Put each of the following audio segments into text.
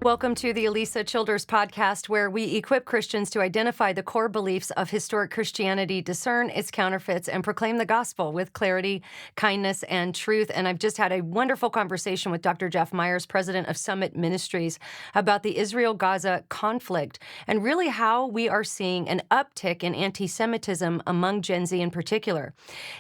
Welcome to the Alisa Childers podcast, where we equip Christians to identify the core beliefs of historic Christianity, discern its counterfeits, and proclaim the gospel with clarity, kindness, and truth. And I've just had a wonderful conversation with Dr. Jeff Myers, president of Summit Ministries, about the Israel-Gaza conflict and really how we are seeing an uptick in anti-Semitism among Gen Z in particular,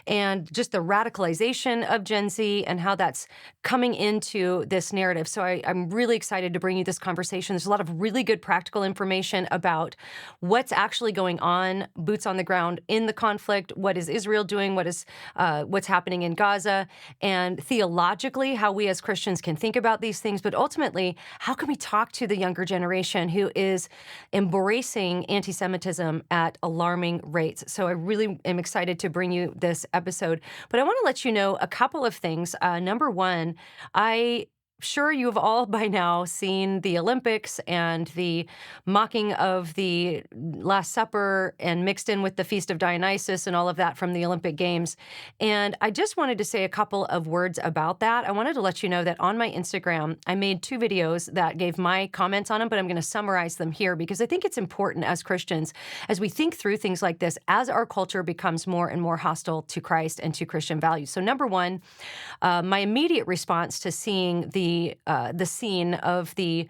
and just the radicalization of Gen Z and how that's coming into this narrative. So I'm really excited to bring you this conversation. There's a lot of really good practical information about what's actually going on, boots on the ground in the conflict, what is Israel doing, what's happening in Gaza, and theologically how we as Christians can think about these things, but ultimately, how can we talk to the younger generation who is embracing anti-Semitism at alarming rates? So I really am excited to bring you this episode, but I want to let you know a couple of things. Number one, sure, you've all by now seen the Olympics and the mocking of the Last Supper and mixed in with the Feast of Dionysus and all of that from the Olympic Games. And I just wanted to say a couple of words about that. I wanted to let you know that on my Instagram, I made 2 videos that gave my comments on them, but I'm going to summarize them here because I think it's important as Christians, as we think through things like this, as our culture becomes more and more hostile to Christ and to Christian values. So number one, my immediate response to seeing the scene of the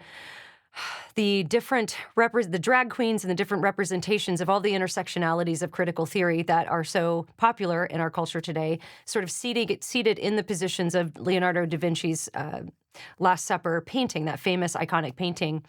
drag queens and the different representations of all the intersectionalities of critical theory that are so popular in our culture today, sort of seated in the positions of Leonardo da Vinci's Last Supper painting, that famous iconic painting.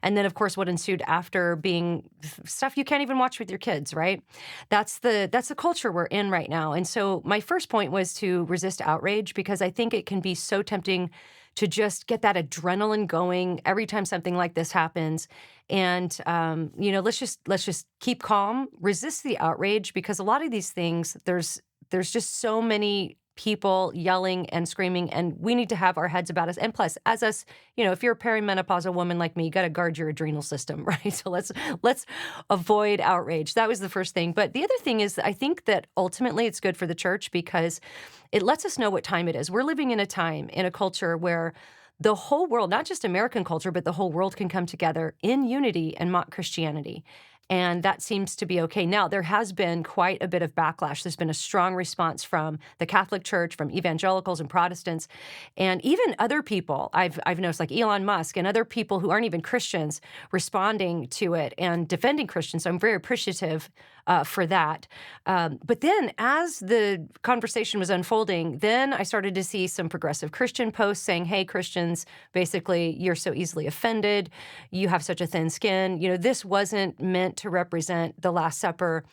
And then, of course, what ensued after being stuff you can't even watch with your kids, right? That's the culture we're in right now. And so my first point was to resist outrage, because I think it can be so tempting to just get that adrenaline going every time something like this happens. And, let's just keep calm, resist the outrage, because a lot of these things, there's just so many people yelling and screaming, and we need to have our heads about us. And plus, as us, if you're a perimenopausal woman like me, you got to guard your adrenal system, right? So let's avoid outrage. That was the first thing. But the other thing is, I think that ultimately it's good for the church because it lets us know what time it is. We're living in a time, in a culture where the whole world, not just American culture, but the whole world can come together in unity and mock Christianity. And that seems to be okay. Now, there has been quite a bit of backlash. There's been a strong response from the Catholic Church, from evangelicals and Protestants, and even other people. I've noticed, like Elon Musk and other people who aren't even Christians, responding to it and defending Christians. So I'm very appreciative for that. But then as the conversation was unfolding, then I started to see some progressive Christian posts saying, hey, Christians, basically, you're so easily offended. You have such a thin skin. This wasn't meant to represent the Last Supper.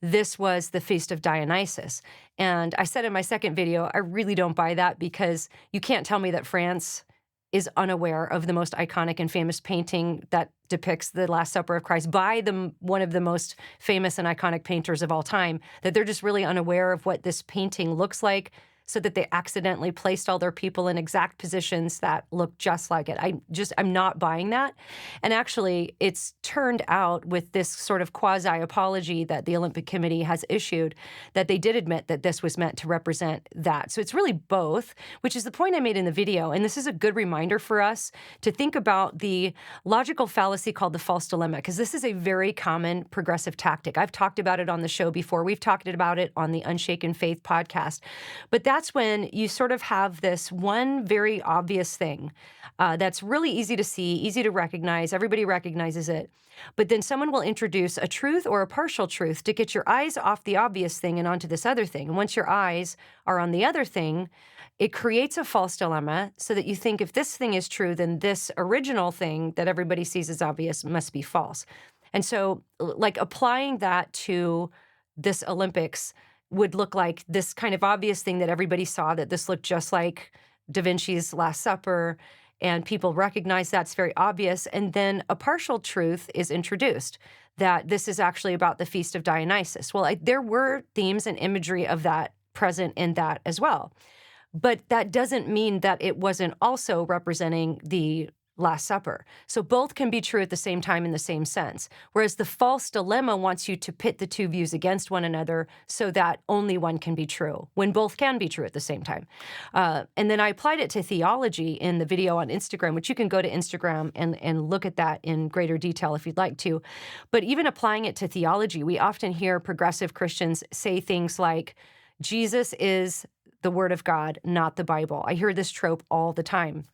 This was the Feast of Dionysus. And I said in my second video, I really don't buy that, because you can't tell me that France is unaware of the most iconic and famous painting that depicts the Last Supper of Christ by one of the most famous and iconic painters of all time, that they're just really unaware of what this painting looks like, so that they accidentally placed all their people in exact positions that look just like it. I'm not buying that. And actually, it's turned out with this sort of quasi-apology that the Olympic Committee has issued, that they did admit that this was meant to represent that. So it's really both, which is the point I made in the video. And this is a good reminder for us to think about the logical fallacy called the false dilemma, because this is a very common progressive tactic. I've talked about it on the show before. We've talked about it on the Unshaken Faith podcast. But that's when you sort of have this one very obvious thing that's really easy to see, easy to recognize. Everybody recognizes it. But then someone will introduce a truth or a partial truth to get your eyes off the obvious thing and onto this other thing. And once your eyes are on the other thing, it creates a false dilemma, so that you think if this thing is true, then this original thing that everybody sees as obvious must be false. And so, like, applying that to this Olympics would look like this kind of obvious thing that everybody saw, that this looked just like Da Vinci's Last Supper, and people recognize that's very obvious. And then a partial truth is introduced, that this is actually about the Feast of Dionysus. Well, there were themes and imagery of that present in that as well. But that doesn't mean that it wasn't also representing the Last Supper. So both can be true at the same time in the same sense. Whereas the false dilemma wants you to pit the two views against one another so that only one can be true, when both can be true at the same time. And then I applied it to theology in the video on Instagram, which you can go to Instagram and look at that in greater detail if you'd like to. But even applying it to theology, we often hear progressive Christians say things like, Jesus is the Word of God, not the Bible. I hear this trope all the time.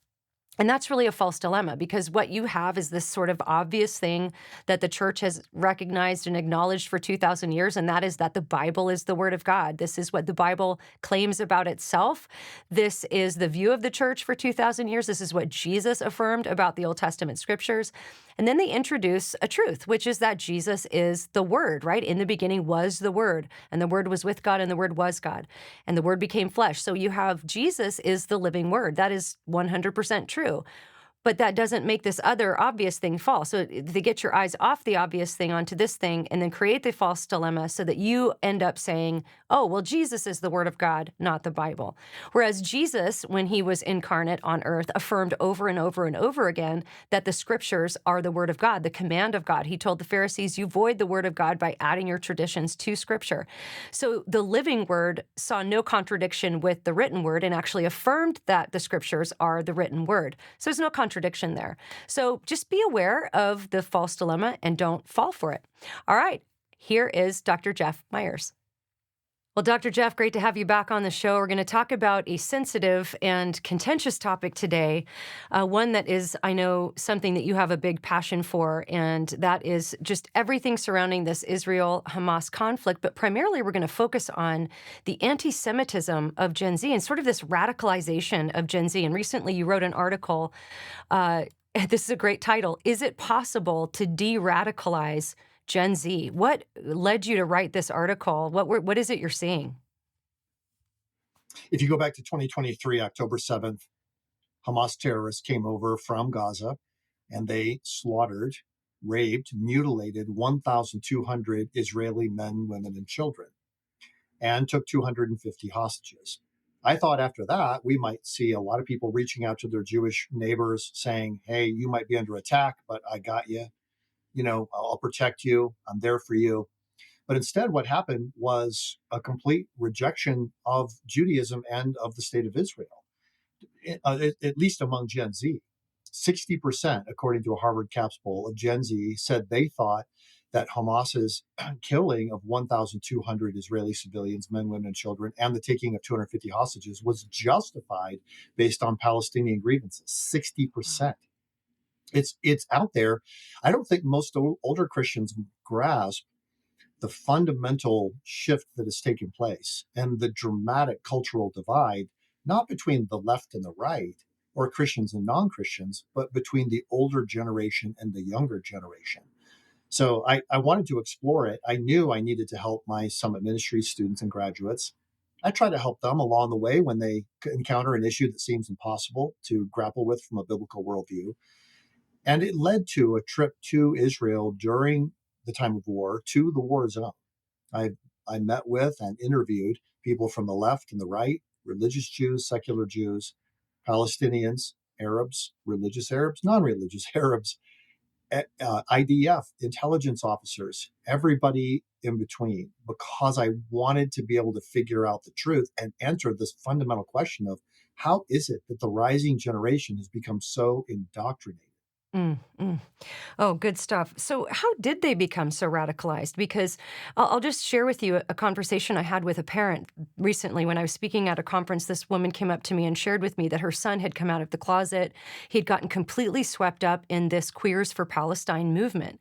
And that's really a false dilemma, because what you have is this sort of obvious thing that the church has recognized and acknowledged for 2,000 years, and that is that the Bible is the Word of God. This is what the Bible claims about itself. This is the view of the church for 2,000 years. This is what Jesus affirmed about the Old Testament scriptures. And then they introduce a truth, which is that Jesus is the Word, right? In the beginning was the Word, and the Word was with God, and the Word was God, and the Word became flesh. So you have Jesus is the living Word. That is 100% true. But that doesn't make this other obvious thing false. So they get your eyes off the obvious thing onto this thing and then create the false dilemma so that you end up saying, oh, well, Jesus is the Word of God, not the Bible. Whereas Jesus, when he was incarnate on earth, affirmed over and over and over again that the scriptures are the Word of God, the command of God. He told the Pharisees, you void the Word of God by adding your traditions to scripture. So the living Word saw no contradiction with the written Word and actually affirmed that the scriptures are the written Word. So there's no contradiction there. So just be aware of the false dilemma and don't fall for it. All right, here is Dr. Jeff Myers. Well, Dr. Jeff, great to have you back on the show. We're going to talk about a sensitive and contentious topic today, one that is, I know, something that you have a big passion for, and that is just everything surrounding this Israel-Hamas conflict. But primarily, we're going to focus on the anti-Semitism of Gen Z and sort of this radicalization of Gen Z. And recently, you wrote an article. This is a great title. Is it possible to de-radicalize Gen Z? What led you to write this article? What is it you're seeing? If you go back to 2023, October 7th, Hamas terrorists came over from Gaza and they slaughtered, raped, mutilated 1,200 Israeli men, women, and children, and took 250 hostages. I thought after that, we might see a lot of people reaching out to their Jewish neighbors saying, hey, you might be under attack, but I got you. I'll protect you. I'm there for you. But instead, what happened was a complete rejection of Judaism and of the state of Israel, at least among Gen Z. 60%, according to a Harvard Capps poll, of Gen Z said they thought that Hamas's killing of 1,200 Israeli civilians, men, women, and children, and the taking of 250 hostages was justified based on Palestinian grievances. 60%. It's out there. I don't think most older Christians grasp the fundamental shift that has taken place and the dramatic cultural divide, not between the left and the right or Christians and non-Christians, but between the older generation and the younger generation. So I wanted to explore it. I knew I needed to help my Summit Ministry students and graduates. I try to help them along the way when they encounter an issue that seems impossible to grapple with from a biblical worldview. And it led to a trip to Israel during the time of war to the war zone. I, I met with and interviewed people from the left and the right, religious Jews, secular Jews, Palestinians, Arabs, religious Arabs, non-religious Arabs, IDF, intelligence officers, everybody in between, because I wanted to be able to figure out the truth and answer this fundamental question of how is it that the rising generation has become so indoctrinated? Mm, mm. Oh, good stuff. So, how did they become so radicalized? Because I'll just share with you a conversation I had with a parent recently when I was speaking at a conference. This woman came up to me and shared with me that her son had come out of the closet. He'd gotten completely swept up in this Queers for Palestine movement.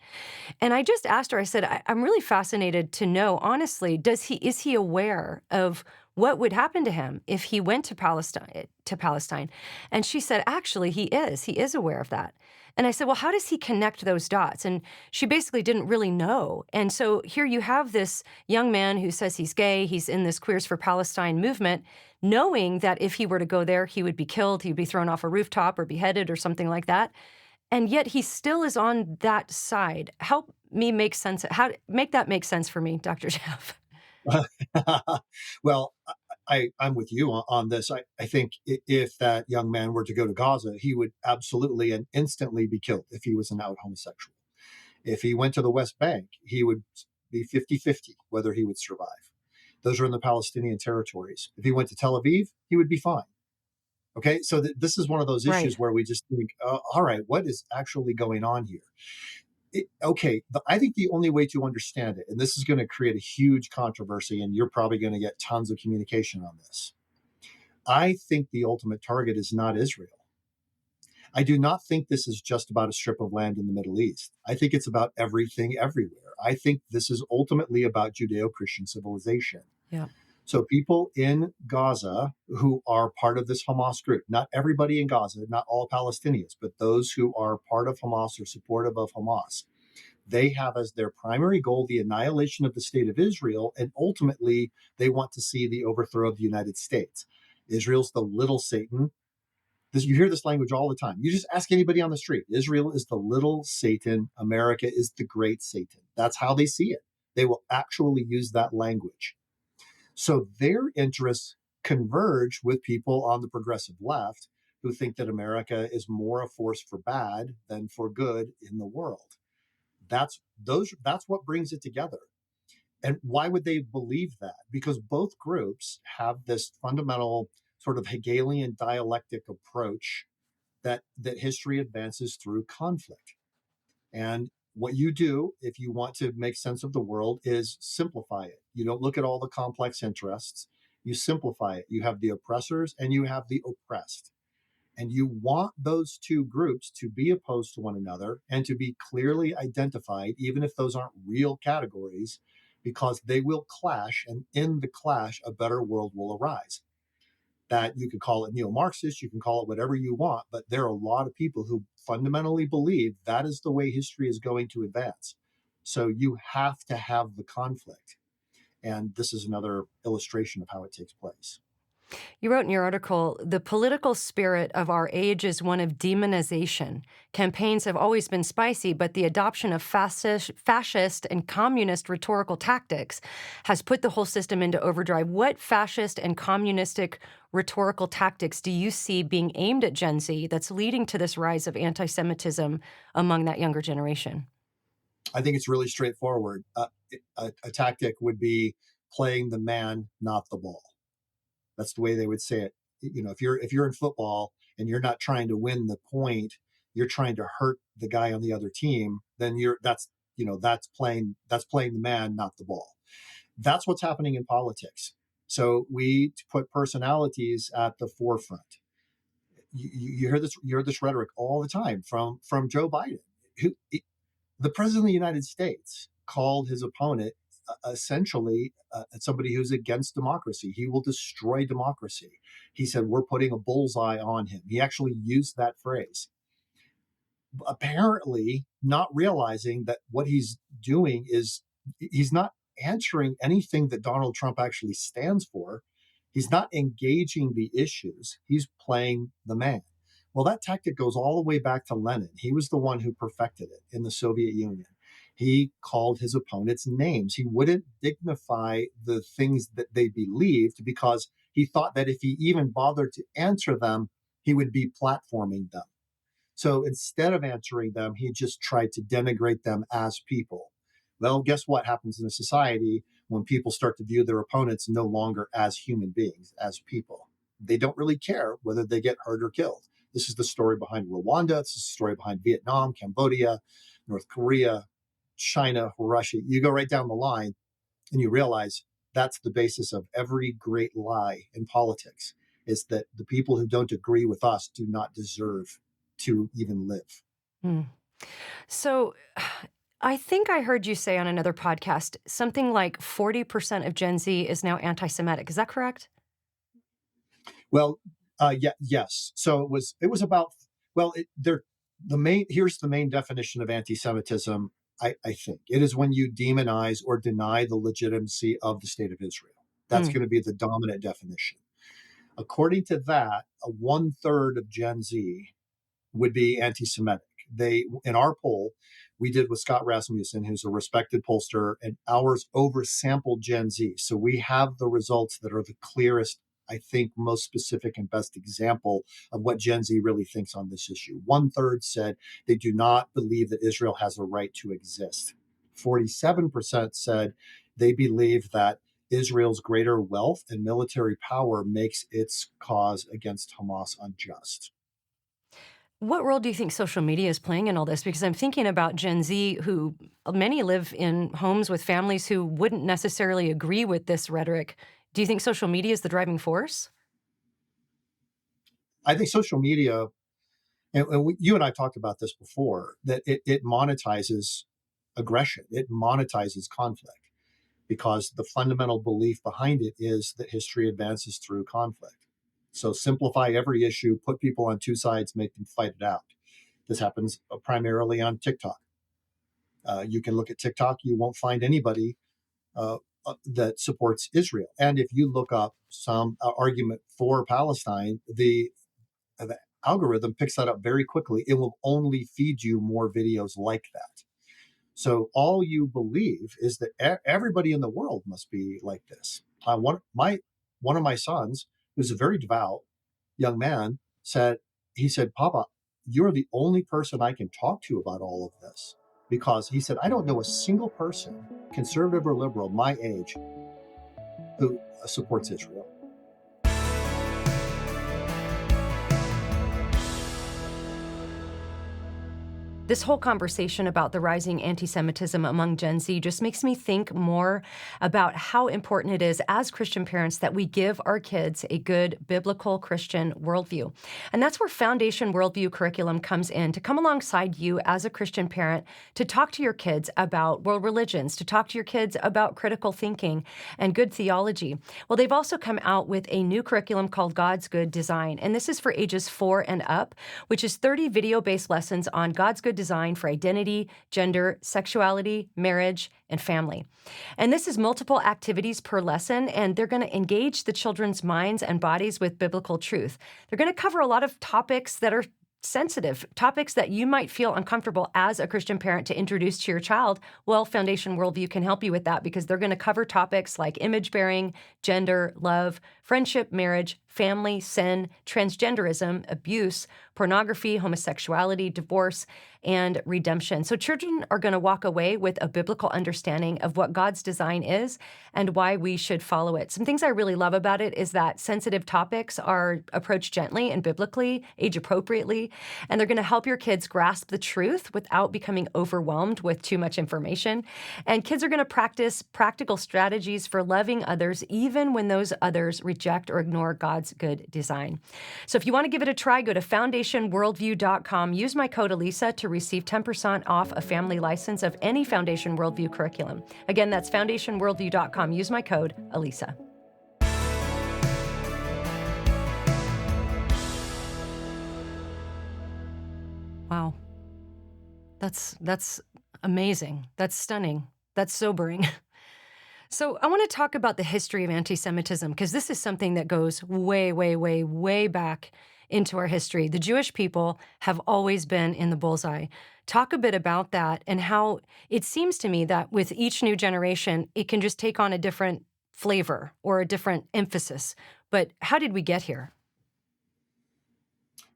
And I just asked her, I said, I'm really fascinated to know, honestly, is he aware of what would happen to him if he went to Palestine? And she said, actually, he is. He is aware of that. And I said, well, how does he connect those dots? And she basically didn't really know. And so here you have this young man who says he's gay, he's in this Queers for Palestine movement, knowing that if he were to go there, he would be killed, he'd be thrown off a rooftop or beheaded or something like that. And yet he still is on that side. Help me make sense. How make that make sense for me, Dr. Jeff? Well, I'm with you on this. I think if that young man were to go to Gaza, he would absolutely and instantly be killed if he was an out homosexual. If he went to the West Bank, he would be 50-50 whether he would survive. Those are in the Palestinian territories. If he went to Tel Aviv, he would be fine. Okay, so this is one of those Right. issues where we just think, all right, what is actually going on here? Okay, I think the only way to understand it, and this is going to create a huge controversy, and you're probably going to get tons of communication on this. I think the ultimate target is not Israel. I do not think this is just about a strip of land in the Middle East. I think it's about everything everywhere. I think this is ultimately about Judeo Christian civilization. Yeah. So, people in Gaza who are part of this Hamas group, not everybody in Gaza, not all Palestinians, but those who are part of Hamas or supportive of Hamas, they have as their primary goal the annihilation of the state of Israel. And ultimately, they want to see the overthrow of the United States. Israel's the little Satan. You hear this language all the time. You just ask anybody on the street. Israel is the little Satan. America is the great Satan. That's how they see it. They will actually use that language. So their interests converge with people on the progressive left who think that America is more a force for bad than for good in the world. That's what brings it together. And why would they believe that? Because both groups have this fundamental sort of Hegelian dialectic approach that history advances through conflict. And what you do if you want to make sense of the world is simplify it. You don't look at all the complex interests. You simplify it. You have the oppressors and you have the oppressed. And you want those two groups to be opposed to one another and to be clearly identified, even if those aren't real categories, because they will clash. And in the clash, a better world will arise. That you could call it neo-Marxist, you can call it whatever you want, but there are a lot of people who fundamentally believe that is the way history is going to advance. So you have to have the conflict. And this is another illustration of how it takes place. You wrote in your article, the political spirit of our age is one of demonization. Campaigns have always been spicy, but the adoption of fascist and communist rhetorical tactics has put the whole system into overdrive. What fascist and communistic rhetorical tactics do you see being aimed at Gen Z that's leading to this rise of anti-Semitism among that younger generation? I think it's really straightforward. A tactic would be playing the man, not the ball. That's the way they would say it. If you're in football and you're not trying to win the point, you're trying to hurt the guy on the other team. Then that's playing the man, not the ball. That's what's happening in politics. So we put personalities at the forefront. You hear this rhetoric all the time from Joe Biden, who the president of the United States called his opponent essentially somebody who's against democracy. He will destroy democracy. He said, "We're putting a bullseye on him." He actually used that phrase, apparently not realizing that what he's doing is he's not answering anything that Donald Trump actually stands for. He's not engaging the issues. He's playing the man. Well, that tactic goes all the way back to Lenin. He was the one who perfected it in the Soviet Union. He called his opponents names. He wouldn't dignify the things that they believed because he thought that if he even bothered to answer them, he would be platforming them. So instead of answering them, he just tried to denigrate them as people. Well, guess what happens in a society when people start to view their opponents no longer as human beings, as people? They don't really care whether they get hurt or killed. This is the story behind Rwanda. This is the story behind Vietnam, Cambodia, North Korea, China, Russia. You go right down the line and you realize that's the basis of every great lie in politics, is that the people who don't agree with us do not deserve to even live. Hmm. So I think I heard you say on another podcast something like 40% of Gen Z is now anti Semitic. Is that correct? Well, yeah, yes. So it was about, well, here's the main definition of anti-Semitism. I think it is when you demonize or deny the legitimacy of the state of Israel. That's Mm. going to be the dominant definition. According to that, a 1/3 of Gen Z would be anti-Semitic. In our poll, We did with Scott Rasmussen, who's a respected pollster, and ours oversampled Gen Z. So we have the results that are the clearest, I think, most specific and best example of what Gen Z really thinks on this issue. 1/3 said they do not believe that Israel has a right to exist. 47% said they believe that Israel's greater wealth and military power makes its cause against Hamas unjust. What role do you think social media is playing in all this? Because I'm thinking about Gen Z, who many live in homes with families who wouldn't necessarily agree with this rhetoric. Do you think social media is the driving force? I think social media, you and I talked about this before, that it monetizes aggression, it monetizes conflict, because the fundamental belief behind it is that history advances through conflict. So simplify every issue, put people on two sides, make them fight it out. This happens primarily on TikTok. You can look at TikTok, you won't find anybody that supports Israel. And if you look up some argument for Palestine, the algorithm picks that up very quickly. It will only feed you more videos like that. So all you believe is that everybody in the world must be like this. One of my sons, who's a very devout young man, said, "Papa, you're the only person I can talk to about all of this," because he said, "I don't know a single person, conservative or liberal, my age, who supports Israel." This whole conversation about the rising anti-Semitism among Gen Z just makes me think more about how important it is as Christian parents that we give our kids a good biblical Christian worldview. And that's where Foundation Worldview curriculum comes in to come alongside you as a Christian parent to talk to your kids about world religions, to talk to your kids about critical thinking and good theology. Well, they've also come out with a new curriculum called God's Good Design. And this is for ages 4 and up, which is 30 video-based lessons on God's good design for identity, gender, sexuality, marriage, and family. And this is multiple activities per lesson, and they're going to engage the children's minds and bodies with biblical truth. They're going to cover a lot of topics that are sensitive, topics that you might feel uncomfortable as a Christian parent to introduce to your child. Well, Foundation Worldview can help you with that because they're going to cover topics like image bearing, gender, love, friendship, marriage, family, sin, transgenderism, abuse, pornography, homosexuality, divorce, and redemption. So children are going to walk away with a biblical understanding of what God's design is and why we should follow it. Some things I really love about it is that sensitive topics are approached gently and biblically, age appropriately, and they're going to help your kids grasp the truth without becoming overwhelmed with too much information. And kids are going to practice practical strategies for loving others, even when those others reject or ignore God's good design. So if you want to give it a try, go to foundationworldview.com. Use my code Alisa to receive 10% off a family license of any Foundation Worldview curriculum. Again, that's foundationworldview.com. Use my code Alisa. Wow. That's amazing. That's stunning. That's sobering. So I want to talk about the history of anti-Semitism because this is something that goes way, way, way, way back into our history. The Jewish people have always been in the bullseye. Talk a bit about that and how it seems to me that with each new generation, it can just take on a different flavor or a different emphasis. But how did we get here?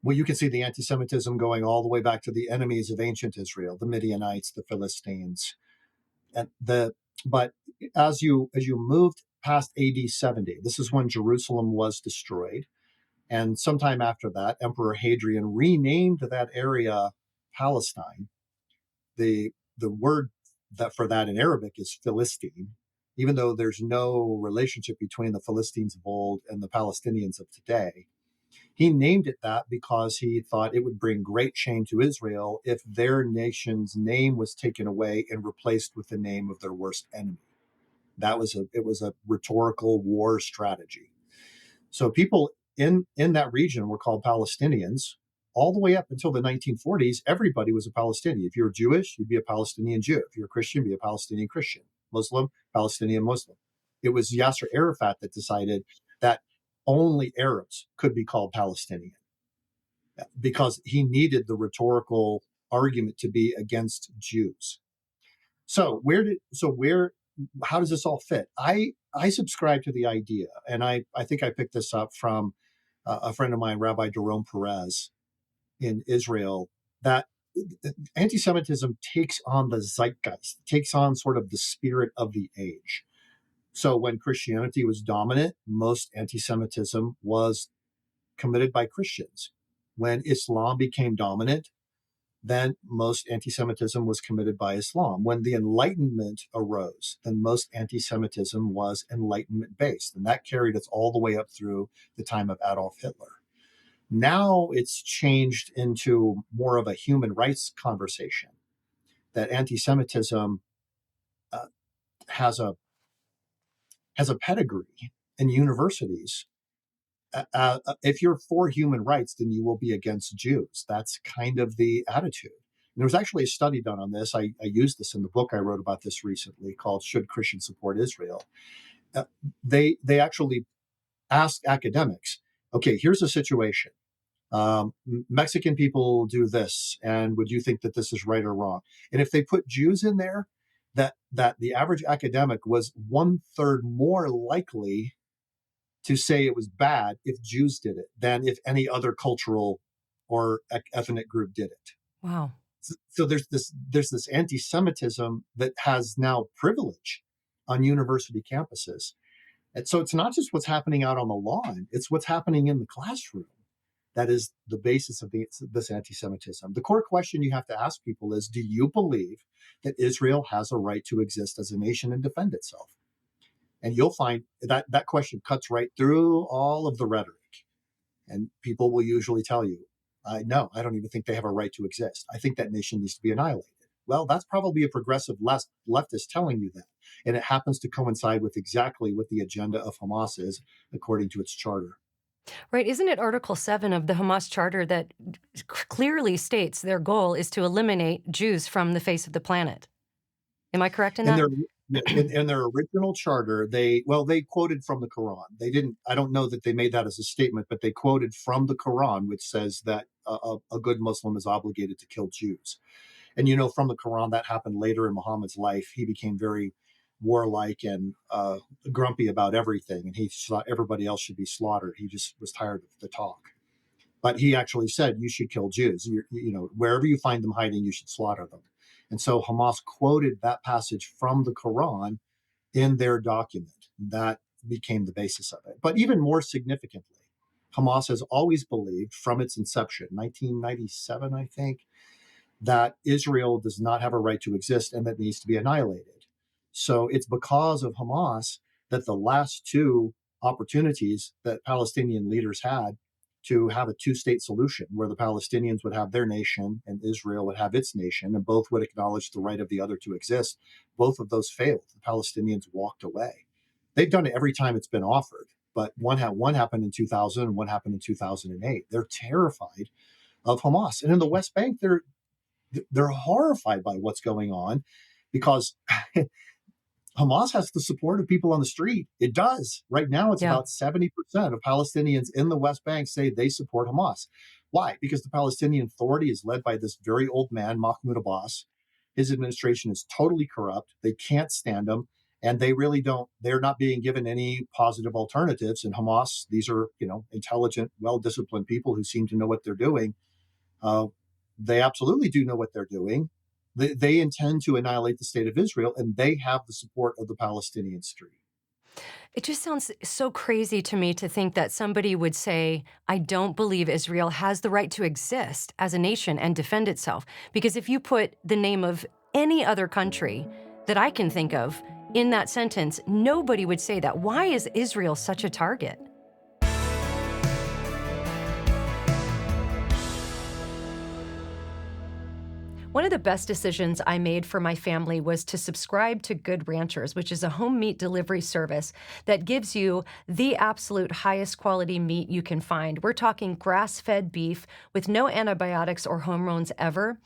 Well, you can see the anti-Semitism going all the way back to the enemies of ancient Israel, the Midianites, the Philistines, and but as you moved past AD 70, this is when Jerusalem was destroyed, and sometime after that, Emperor Hadrian renamed that area Palestine. The word that for that in Arabic is Philistine, even though there's no relationship between the Philistines of old and the Palestinians of today. He named it that because he thought it would bring great shame to Israel if their nation's name was taken away and replaced with the name of their worst enemy. It was a rhetorical war strategy. So people in that region were called Palestinians all the way up until the 1940s. Everybody was a Palestinian. If you were Jewish, you'd be a Palestinian Jew. If you're a Christian, be a Palestinian Christian. Muslim, Palestinian Muslim. It was Yasser Arafat that decided that only Arabs could be called Palestinian because he needed the rhetorical argument to be against Jews. So how does this all fit? I subscribe to the idea, and I think I picked this up from a friend of mine, Rabbi Jerome Perez in Israel, that anti-Semitism takes on the zeitgeist, takes on sort of the spirit of the age. So when Christianity was dominant, most anti-Semitism was committed by Christians. When Islam became dominant, then most anti-Semitism was committed by Islam. When the Enlightenment arose, then most anti-Semitism was Enlightenment-based, and that carried us all the way up through the time of Adolf Hitler. Now it's changed into more of a human rights conversation, that anti-Semitism uh, has a pedigree in universities. If you're for human rights, then you will be against Jews. That's kind of the attitude. And there was actually a study done on this. I used this in the book I wrote about this recently called "Should Christians Support Israel?" They actually asked academics, okay, here's a situation. Mexican people do this, and would you think that this is right or wrong? And if they put Jews in there, that the average academic was 1/3 more likely to say it was bad if Jews did it than if any other cultural or ethnic group did it. Wow. So there's this anti-Semitism that has now privilege on university campuses. And so it's not just what's happening out on the lawn, it's what's happening in the classroom that is the basis of this anti-Semitism. The core question you have to ask people is, do you believe that Israel has a right to exist as a nation and defend itself? And you'll find that question cuts right through all of the rhetoric. And people will usually tell you, no, I don't even think they have a right to exist. I think that nation needs to be annihilated. Well, that's probably a progressive leftist telling you that. And it happens to coincide with exactly what the agenda of Hamas is, according to its charter. Right. Isn't it Article 7 of the Hamas Charter that clearly states their goal is to eliminate Jews from the face of the planet? Am I correct in In that? their in their original charter, they quoted from the Quran. They didn't. I don't know that they made that as a statement, but they quoted from the Quran, which says that a good Muslim is obligated to kill Jews. And from the Quran, that happened later in Muhammad's life. He became very warlike and grumpy about everything, and he thought everybody else should be slaughtered. He just was tired of the talk. But he actually said, you should kill Jews. Wherever you find them hiding, you should slaughter them. And so Hamas quoted that passage from the Quran in their document. That became the basis of it. But even more significantly, Hamas has always believed from its inception, 1997, I think, that Israel does not have a right to exist and that needs to be annihilated. So it's because of Hamas that the last two opportunities that Palestinian leaders had to have a two-state solution where the Palestinians would have their nation and Israel would have its nation, and both would acknowledge the right of the other to exist, both of those failed. The Palestinians walked away. They've done it every time it's been offered, but one happened in 2000 and one happened in 2008. They're terrified of Hamas. And in the West Bank, they're horrified by what's going on because Hamas has the support of people on the street. It does. Right now, it's Yeah. about 70% of Palestinians in the West Bank say they support Hamas. Why? Because the Palestinian Authority is led by this very old man, Mahmoud Abbas. His administration is totally corrupt. They can't stand him. And they're not being given any positive alternatives. And Hamas, these are, intelligent, well-disciplined people who seem to know what they're doing. They absolutely do know what they're doing. They intend to annihilate the state of Israel, and they have the support of the Palestinian street. It just sounds so crazy to me to think that somebody would say, I don't believe Israel has the right to exist as a nation and defend itself. Because if you put the name of any other country that I can think of in that sentence, nobody would say that. Why is Israel such a target? One One of the best decisions I made for my family was to subscribe to Good Ranchers, which is a home meat delivery service that gives you the absolute highest quality meat you can find. We're talking grass-fed beef with no antibiotics or hormones ever,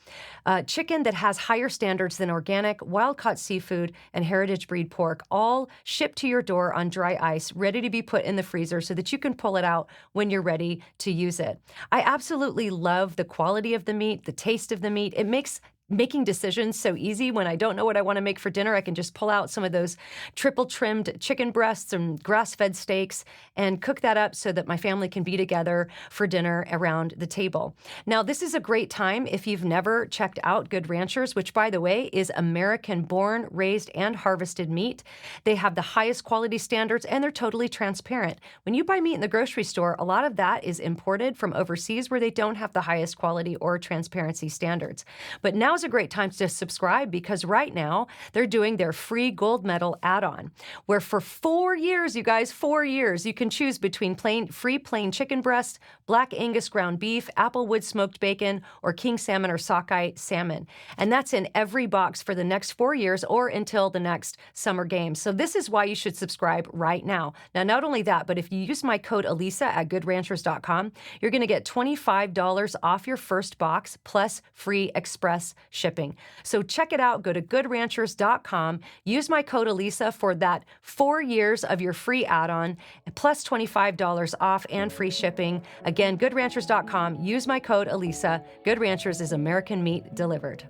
chicken that has higher standards than organic, wild-caught seafood, and heritage breed pork, all shipped to your door on dry ice, ready to be put in the freezer so that you can pull it out when you're ready to use it. I absolutely love the quality of the meat, the taste of the meat. It makes making decisions so easy. When I don't know what I want to make for dinner, I can just pull out some of those triple trimmed chicken breasts and grass-fed steaks and cook that up so that my family can be together for dinner around the table. Now, this is a great time if you've never checked out Good Ranchers, which, by the way, is American-born, raised, and harvested meat. They have the highest quality standards, and they're totally transparent. When you buy meat in the grocery store, a lot of that is imported from overseas where they don't have the highest quality or transparency standards. But now's a great time to subscribe because right now they're doing their free gold medal add-on, where for 4 years, you guys, 4 years, you can choose between free plain chicken breast, black Angus ground beef, Applewood smoked bacon, or king salmon or sockeye salmon. And that's in every box for the next 4 years or until the next summer games. So this is why you should subscribe right now. Now, not only that, but if you use my code Alisa at goodranchers.com, you're going to get $25 off your first box plus free express shipping. So check it out. Go to goodranchers.com. Use my code Alisa for that 4 years of your free add-on plus $25 off and free shipping. Again, goodranchers.com. Use my code Alisa. Good Ranchers is American meat delivered.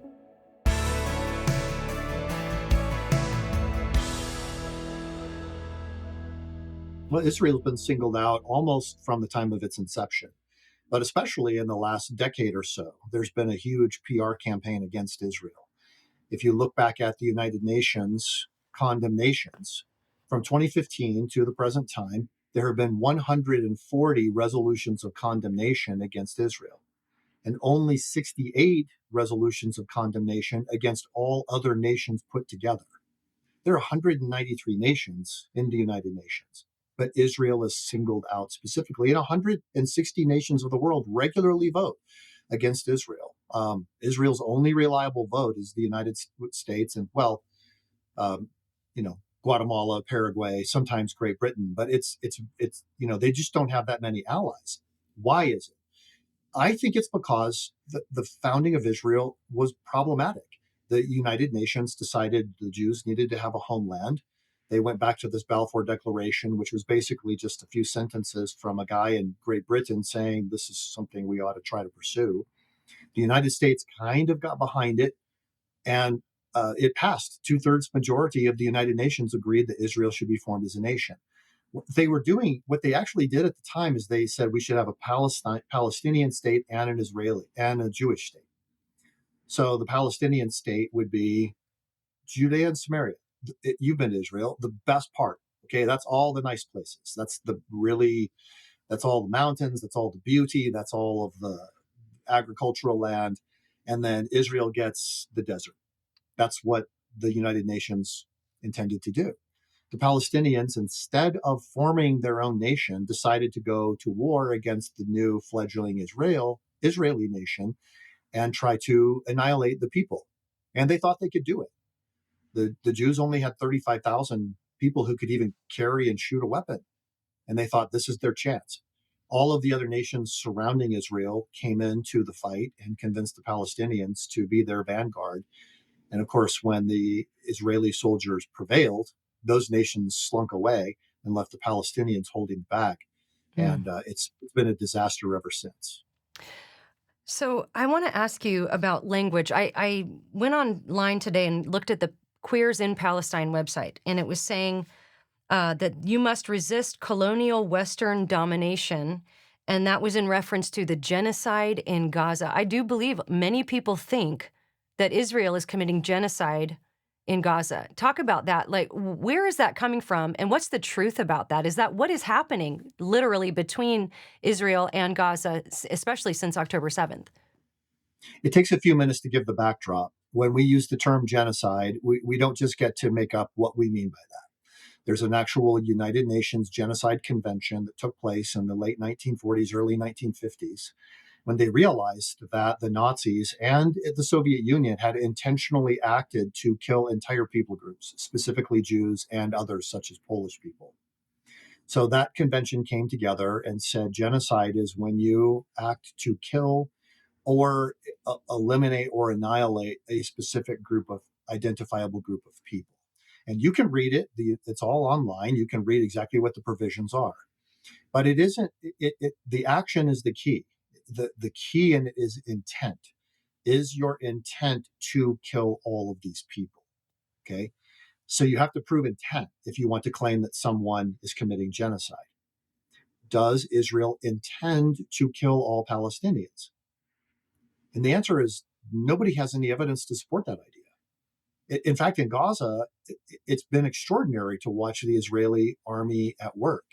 Well, Israel's been singled out almost from the time of its inception, but especially in the last decade or so, there's been a huge PR campaign against Israel. If you look back at the United Nations condemnations from 2015 to the present time, there have been 140 resolutions of condemnation against Israel and only 68 resolutions of condemnation against all other nations put together. There are 193 nations in the United Nations, but Israel is singled out specifically, and 160 nations of the world regularly vote against Israel. Israel's only reliable vote is the United States, and um, Guatemala, Paraguay, sometimes Great Britain, but it's they just don't have that many allies. Why is it? I think it's because the founding of Israel was problematic. The United Nations decided the Jews needed to have a homeland. They went back to this Balfour Declaration, which was basically just a few sentences from a guy in Great Britain saying this is something we ought to try to pursue. The United States kind of got behind it, and it passed. 2/3 majority of the United Nations agreed that Israel should be formed as a nation. What they actually did at the time is they said we should have a Palestinian state and an Israeli and a Jewish state. So the Palestinian state would be Judea and Samaria. You've been to Israel, the best part. Okay, that's all the nice places. That's all the mountains. That's all the beauty. That's all of the agricultural land. And then Israel gets the desert. That's what the United Nations intended to do. The Palestinians, instead of forming their own nation, decided to go to war against the new fledgling Israeli nation and try to annihilate the people. And they thought they could do it. The Jews only had 35,000 people who could even carry and shoot a weapon. And they thought this is their chance. All of the other nations surrounding Israel came into the fight and convinced the Palestinians to be their vanguard. And of course, when the Israeli soldiers prevailed, those nations slunk away and left the Palestinians holding back. And it's been a disaster ever since. So I want to ask you about language. I went online today and looked at the Queers in Palestine website, and it was saying that you must resist colonial Western domination, and that was in reference to the genocide in Gaza. I do believe many people think that Israel is committing genocide in Gaza. Talk about that. Like, where is that coming from, and what's the truth about that? Is that what is happening literally between Israel and Gaza, especially since October 7th? It takes a few minutes to give the backdrop. When we use the term genocide, we don't just get to make up what we mean by that. There's an actual United Nations Genocide Convention that took place in the late 1940s, early 1950s. when they realized that the Nazis and the Soviet Union had intentionally acted to kill entire people groups, specifically Jews and others such as Polish people. So that convention came together and said genocide is when you act to kill or eliminate or annihilate a specific group of identifiable group of people. And you can read it. It's all online. You can read exactly what the provisions are. But it isn't. The action is the key. The key in it is intent. Is your intent to kill all of these people? Okay. So you have to prove intent if you want to claim that someone is committing genocide. Does Israel intend to kill all Palestinians? And the answer is nobody has any evidence to support that idea. In fact, in Gaza, it's been extraordinary to watch the Israeli army at work.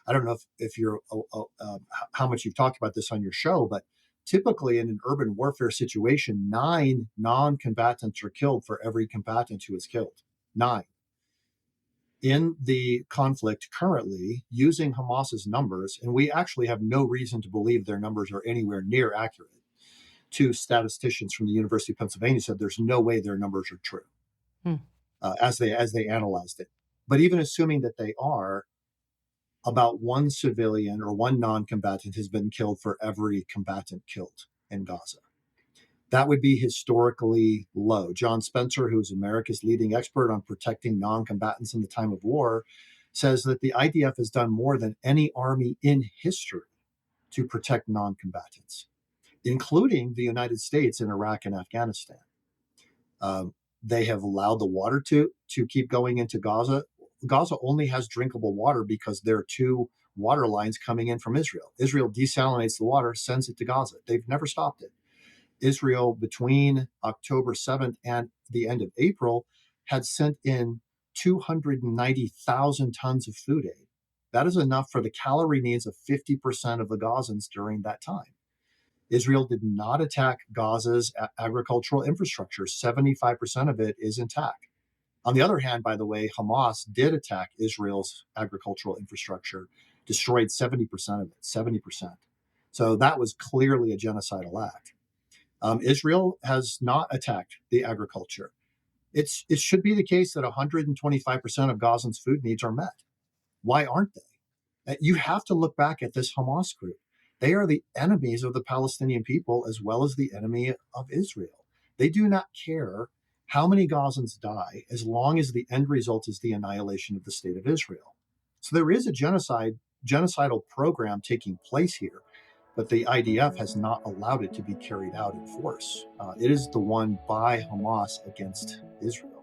I don't know if you're how much you've talked about this on your show, but typically in an urban warfare situation, 9 non-combatants are killed for every combatant who is killed. 9. In the conflict currently, using Hamas's numbers, and we actually have no reason to believe their numbers are anywhere near accurate. 2 statisticians from the University of Pennsylvania said there's no way their numbers are true as they analyzed it. But even assuming that they are, about 1 civilian or 1 non-combatant has been killed for every combatant killed in Gaza. That would be historically low. John Spencer, who's America's leading expert on protecting non-combatants in the time of war, says that the IDF has done more than any army in history to protect non-combatants, including the United States in Iraq and Afghanistan. They have allowed the water to keep going into Gaza. Gaza only has drinkable water because there are 2 water lines coming in from Israel. Israel desalinates the water, sends it to Gaza. They've never stopped it. Israel, between October 7th and the end of April, had sent in 290,000 tons of food aid. That is enough for the calorie needs of 50% of the Gazans during that time. Israel did not attack Gaza's agricultural infrastructure. 75% of it is intact. On the other hand, by the way, Hamas did attack Israel's agricultural infrastructure, destroyed 70% of it, 70%. So that was clearly a genocidal act. Israel has not attacked the agriculture. It should be the case that 125% of Gazans' food needs are met. Why aren't they? You have to look back at this Hamas group. They are the enemies of the Palestinian people as well as the enemy of Israel. They do not care how many Gazans die as long as the end result is the annihilation of the state of Israel. So there is a genocidal program taking place here, but the IDF has not allowed it to be carried out in force. It is the one by Hamas against Israel.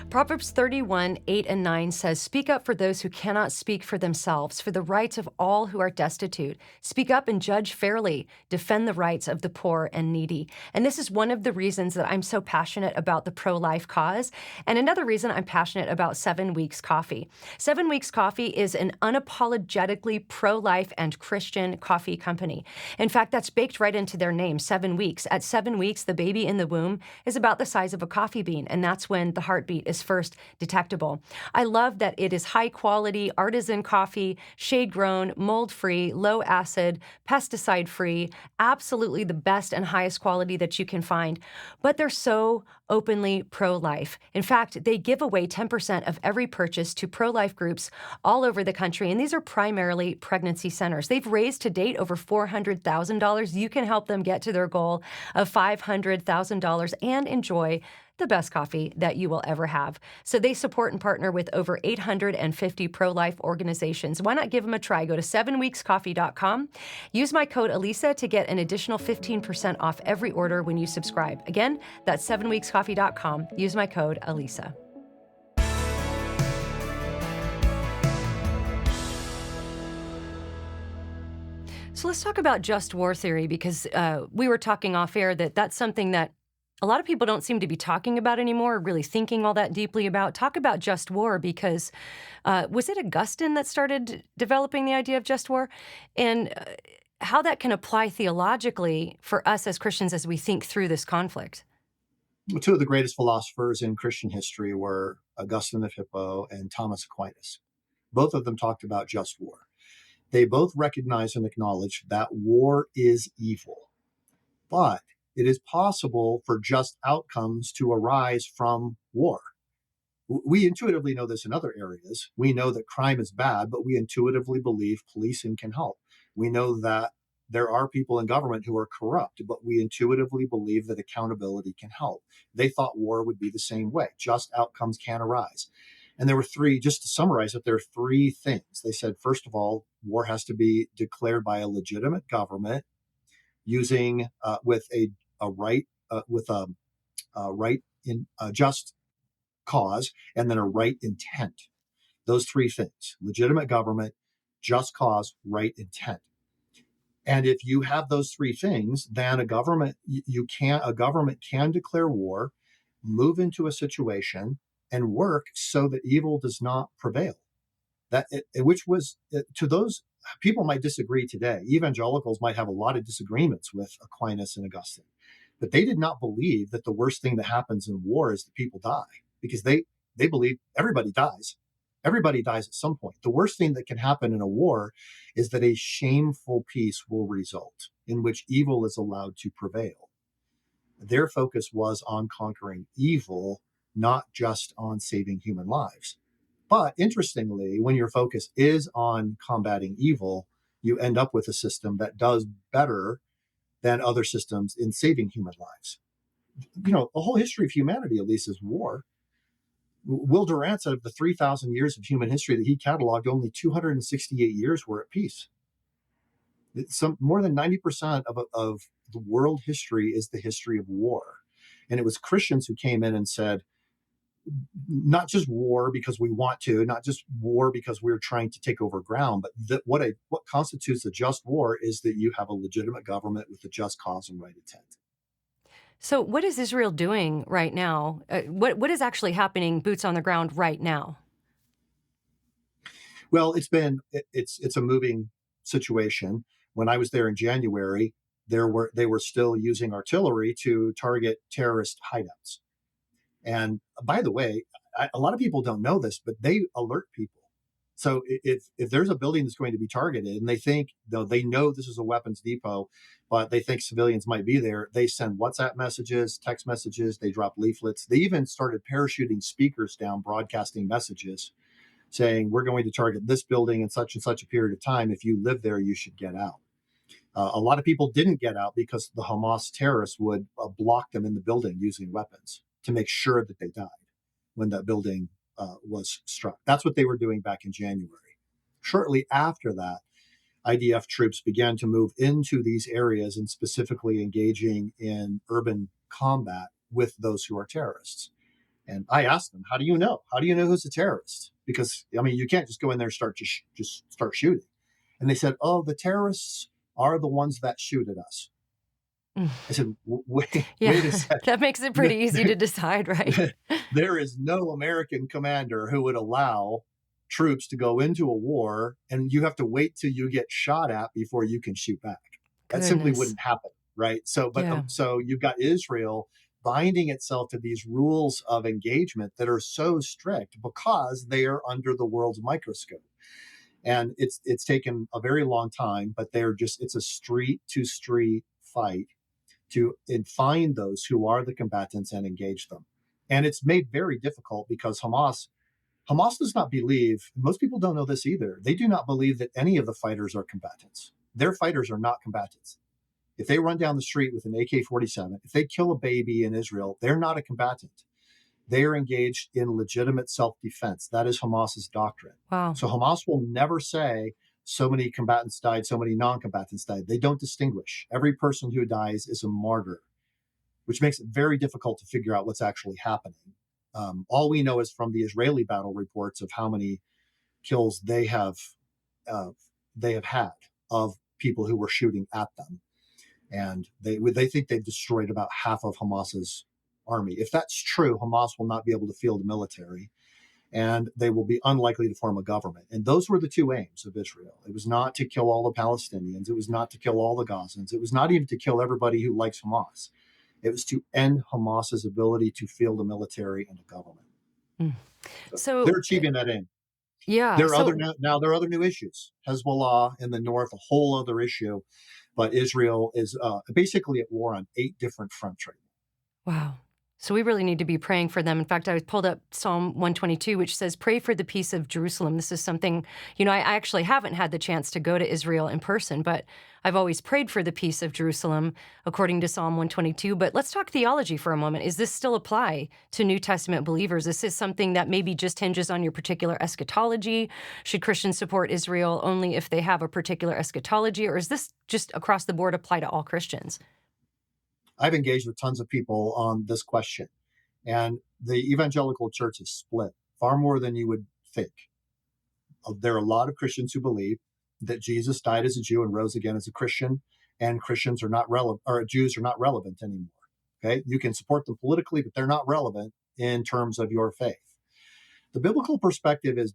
Proverbs 31, 8 and 9 says, "Speak up for those who cannot speak for themselves, for the rights of all who are destitute. Speak up and judge fairly. Defend the rights of the poor and needy." And this is one of the reasons that I'm so passionate about the pro-life cause. And another reason I'm passionate about 7 Weeks Coffee. 7 Weeks Coffee is an unapologetically pro-life and Christian coffee company. In fact, that's baked right into their name, 7 Weeks. At 7 weeks, the baby in the womb is about the size of a coffee bean, and that's when the heartbeat is first detectable. I love that it is high quality, artisan coffee, shade grown, mold free, low acid, pesticide free, absolutely the best and highest quality that you can find. But they're so openly pro-life. In fact, they give away 10% of every purchase to pro-life groups all over the country, and these are primarily pregnancy centers. They've raised to date over $400,000. You can help them get to their goal of $500,000 and enjoy the best coffee that you will ever have. So they support and partner with over 850 pro-life organizations. Why not give them a try? Go to 7weekscoffee.com. Use my code Alisa to get an additional 15% off every order when you subscribe. Again, that's 7weekscoffee.com. Use my code Alisa. So let's talk about just war theory, because we were talking off air that that's something that a lot of people don't seem to be talking about anymore, or really thinking all that deeply about. Talk about just war, because was it Augustine that started developing the idea of just war? And how that can apply theologically for us as Christians as we think through this conflict. Well, 2 of the greatest philosophers in Christian history were Augustine of Hippo and Thomas Aquinas. Both of them talked about just war. They both recognize and acknowledge that war is evil, but it is possible for just outcomes to arise from war. We intuitively know this in other areas. We know that crime is bad, but we intuitively believe policing can help. We know that there are people in government who are corrupt, but we intuitively believe that accountability can help. They thought war would be the same way. Just outcomes can arise. And there were three, just to summarize it, there are three things. They said, first of all, war has to be declared by a legitimate government using with a right, with a right in a just cause, and then a right intent. Those three things: legitimate government, just cause, right intent. And if you have those three things, then a government can declare war, move into a situation, and work so that evil does not prevail. Which was to those people might disagree today. Evangelicals might have a lot of disagreements with Aquinas and Augustine, but they did not believe that the worst thing that happens in war is that people die, because they believe everybody dies. Everybody dies at some point. The worst thing that can happen in a war is that a shameful peace will result in which evil is allowed to prevail. Their focus was on conquering evil, not just on saving human lives. But interestingly, when your focus is on combating evil, you end up with a system that does better than other systems in saving human lives. The whole history of humanity, Alisa, is war. Will Durant said of the 3,000 years of human history that he cataloged, only 268 years were at peace. More than 90% of the world history is the history of war. And it was Christians who came in and said, not just war because we want to, not just war because we're trying to take over ground, but what constitutes a just war is that you have a legitimate government with a just cause and right intent. So, what is Israel doing right now? What is actually happening, boots on the ground, right now? Well, it's a moving situation. When I was there in January, they were still using artillery to target terrorist hideouts. And by the way, a lot of people don't know this, but they alert people. So if there's a building that's going to be targeted, and they think, though they know this is a weapons depot, but they think civilians might be there, they send WhatsApp messages, text messages, they drop leaflets. They even started parachuting speakers down, broadcasting messages saying, we're going to target this building in such and such a period of time. If you live there, you should get out. A lot of people didn't get out because the Hamas terrorists would block them in the building using weapons to make sure that they died when that building was struck. That's what they were doing back in January. Shortly after that, IDF troops began to move into these areas and specifically engaging in urban combat with those who are terrorists. And I asked them, how do you know? How do you know who's a terrorist? Because, I mean, you can't just go in there and just start shooting. And they said, oh, the terrorists are the ones that shoot at us. Mm. I said, wait, Yeah, wait a second. that makes it pretty easy to decide, right? There is no American commander who would allow troops to go into a war and you have to wait till you get shot at before you can shoot back. That simply Goodness. wouldn't happen, right? Yeah. So you've got Israel binding itself to these rules of engagement that are so strict because they are under the world's microscope. And it's taken a very long time, but it's a street to street fight to find those who are the combatants and engage them. And it's made very difficult because Hamas does not believe, most people don't know this either, they do not believe that any of the fighters are combatants. Their fighters are not combatants. If they run down the street with an AK-47, if they kill a baby in Israel, they're not a combatant. They are engaged in legitimate self-defense. That is Hamas's doctrine. Wow. So Hamas will never say so many combatants died, so many non-combatants died. They don't distinguish. Every person who dies is a martyr, which makes it very difficult to figure out what's actually happening. All we know is from the Israeli battle reports of how many kills uh, they have had of people who were shooting at them, and they think they've destroyed about half of Hamas's army. If that's true, Hamas will not be able to field a military, and they will be unlikely to form a government. And those were the two aims of Israel. It was not to kill all the Palestinians. It was not to kill all the Gazans. It was not even to kill everybody who likes Hamas. It was to end Hamas's ability to field a military and a government. Mm. So they're So, achieving that aim. Yeah. There are other So, now there are other new issues. Hezbollah in the north, a whole other issue, but Israel is basically at war on 8 different fronts right now. wow. So we really need to be praying for them. In fact, I pulled up Psalm 122, which says, "Pray for the peace of Jerusalem." This is something, I actually haven't had the chance to go to Israel in person, but I've always prayed for the peace of Jerusalem, according to Psalm 122. But let's talk theology for a moment. Is this still apply to New Testament believers? Is this something that maybe just hinges on your particular eschatology? Should Christians support Israel only if they have a particular eschatology? Or is this just across the board apply to all Christians? I've engaged with tons of people on this question, and the evangelical church is split far more than you would think. There are a lot of Christians who believe that Jesus died as a Jew and rose again as a Christian, and Christians are not relevant, or Jews are not relevant anymore. Okay, you can support them politically, but they're not relevant in terms of your faith. The biblical perspective is,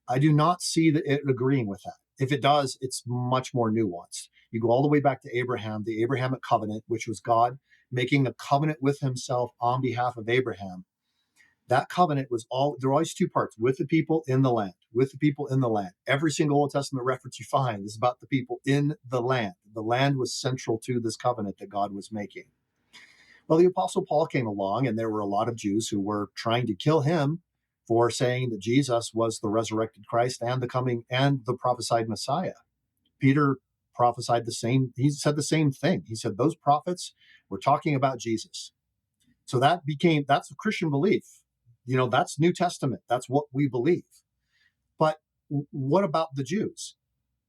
I do not see it agreeing with that. If it does, it's much more nuanced. You go all the way back to Abraham, the Abrahamic covenant, which was God making a covenant with himself on behalf of Abraham. That covenant was there were always 2 parts: with the people in the land, with the people in the land. Every single Old Testament reference you find is about the people in the land. The land was central to this covenant that God was making. Well, the Apostle Paul came along, and there were a lot of Jews who were trying to kill him for saying that Jesus was the resurrected Christ and the coming and the prophesied Messiah. Peter prophesied the same, he said the same thing. He said those prophets were talking about Jesus. So that's a Christian belief. That's New Testament. That's what we believe. But what about the Jews?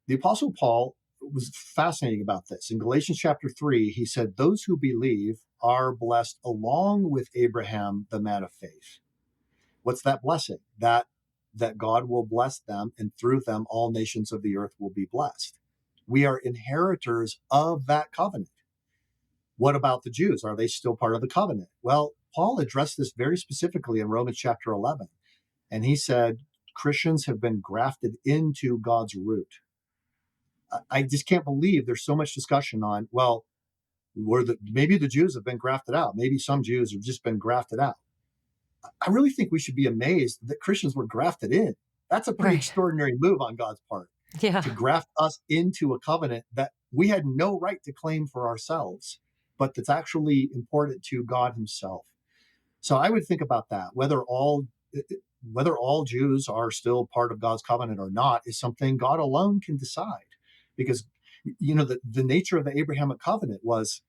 The Apostle Paul was fascinating about this. In Galatians chapter 3, he said, those who believe are blessed along with Abraham, the man of faith. What's that blessing? That God will bless them, and through them all nations of the earth will be blessed. We are inheritors of that covenant. What about the Jews? Are they still part of the covenant? Well, Paul addressed this very specifically in Romans chapter 11. And he said, Christians have been grafted into God's root. I just can't believe there's so much discussion on, well, maybe the Jews have been grafted out. Maybe some Jews have just been grafted out. I really think we should be amazed that Christians were grafted in. That's a pretty Right. extraordinary move on God's part, Yeah. to graft us into a covenant that we had no right to claim for ourselves, but that's actually important to God himself. So I would think about that. Whether all Jews are still part of God's covenant or not is something God alone can decide. Because the nature of the Abrahamic covenant was,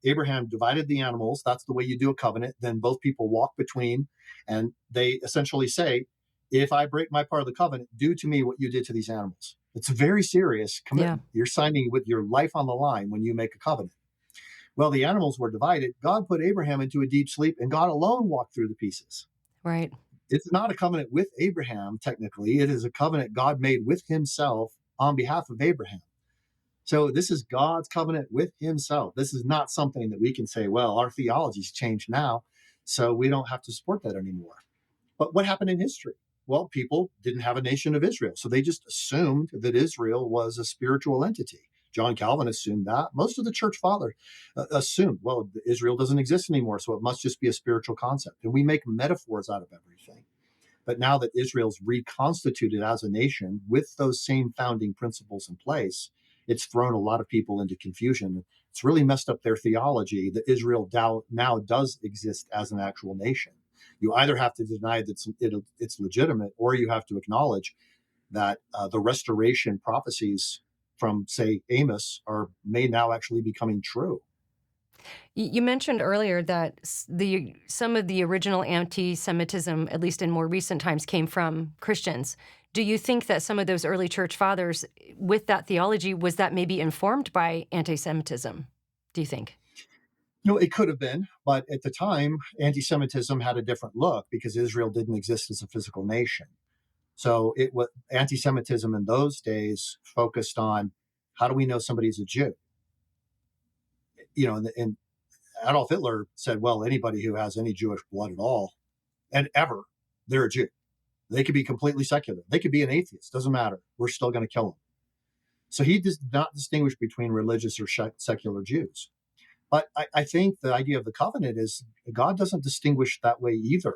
Abraham divided the animals. That's the way you do a covenant. Then both people walk between, and they essentially say, if I break my part of the covenant, do to me what you did to these animals. It's a very serious Yeah. commitment. You're signing with your life on the line when you make a covenant. Well, the animals were divided. God put Abraham into a deep sleep, and God alone walked through the pieces. Right. It's not a covenant with Abraham, technically. It is a covenant God made with himself on behalf of Abraham. So this is God's covenant with himself. This is not something that we can say, well, our theology's changed now, so we don't have to support that anymore. But what happened in history? Well, people didn't have a nation of Israel, so they just assumed that Israel was a spiritual entity. John Calvin assumed that. Most of the church fathers assumed, well, Israel doesn't exist anymore, so it must just be a spiritual concept. And we make metaphors out of everything. But now that Israel's reconstituted as a nation with those same founding principles in place, it's thrown a lot of people into confusion. It's really messed up their theology that Israel now does exist as an actual nation. You either have to deny that it's legitimate, or you have to acknowledge that the restoration prophecies from, say, Amos may now actually be coming true. You mentioned earlier that some of the original anti-Semitism, at least in more recent times, came from Christians. Do you think that some of those early church fathers, with that theology, was that maybe informed by anti-Semitism? Do you think? No, it could have been, but at the time, anti-Semitism had a different look because Israel didn't exist as a physical nation. So it was anti-Semitism in those days focused on, how do we know somebody's a Jew? And Adolf Hitler said, well, anybody who has any Jewish blood at all and ever, they're a Jew. They could be completely secular. They could be an atheist. Doesn't matter. We're still going to kill them. So he does not distinguish between religious or secular Jews. But I think the idea of the covenant is God doesn't distinguish that way either.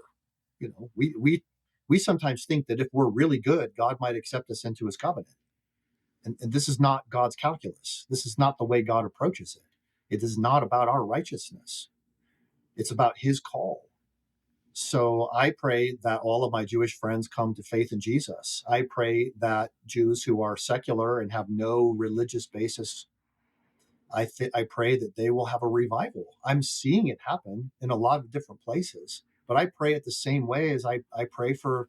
We We sometimes think that if we're really good, God might accept us into his covenant. And this is not God's calculus. This is not the way God approaches it. It is not about our righteousness. It's about his call. So I pray that all of my Jewish friends come to faith in Jesus. I pray that Jews who are secular and have no religious basis, I pray that they will have a revival. I'm seeing it happen in a lot of different places, but I pray it the same way as I pray for,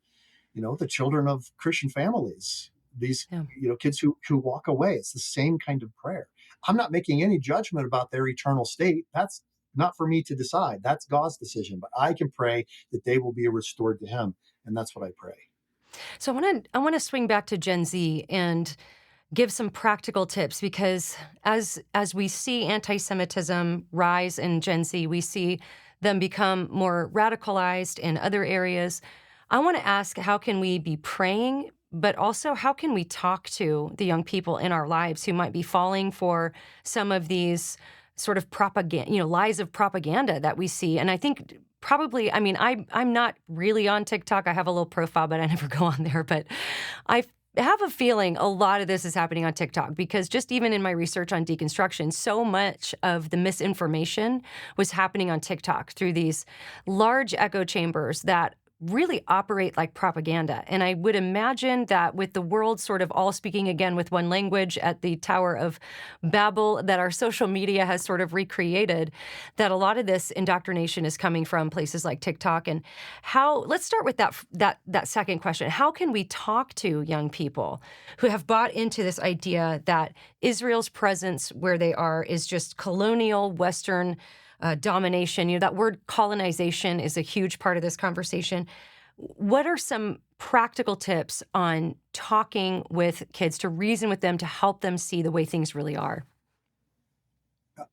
the children of Christian families, these, Yeah. kids who walk away. It's the same kind of prayer. I'm not making any judgment about their eternal state. That's not for me to decide. That's God's decision. But I can pray that they will be restored to him. And that's what I pray. So I want to swing back to Gen Z and give some practical tips, because as we see anti-Semitism rise in Gen Z, we see them become more radicalized in other areas. I want to ask, how can we be praying, but also how can we talk to the young people in our lives who might be falling for some of these sort of propaganda, lies of propaganda that we see? And I think probably, I mean, I'm not really on TikTok. I have a little profile, but I never go on there. But I have a feeling a lot of this is happening on TikTok, because just even in my research on deconstruction, so much of the misinformation was happening on TikTok through these large echo chambers that really operate like propaganda. And I would imagine that with the world sort of all speaking again with one language at the Tower of Babel that our social media has sort of recreated, that a lot of this indoctrination is coming from places like TikTok. And let's start with that second question. How can we talk to young people who have bought into this idea that Israel's presence where they are is just colonial Western domination? That word colonization is a huge part of this conversation. What are some practical tips on talking with kids, to reason with them, to help them see the way things really are?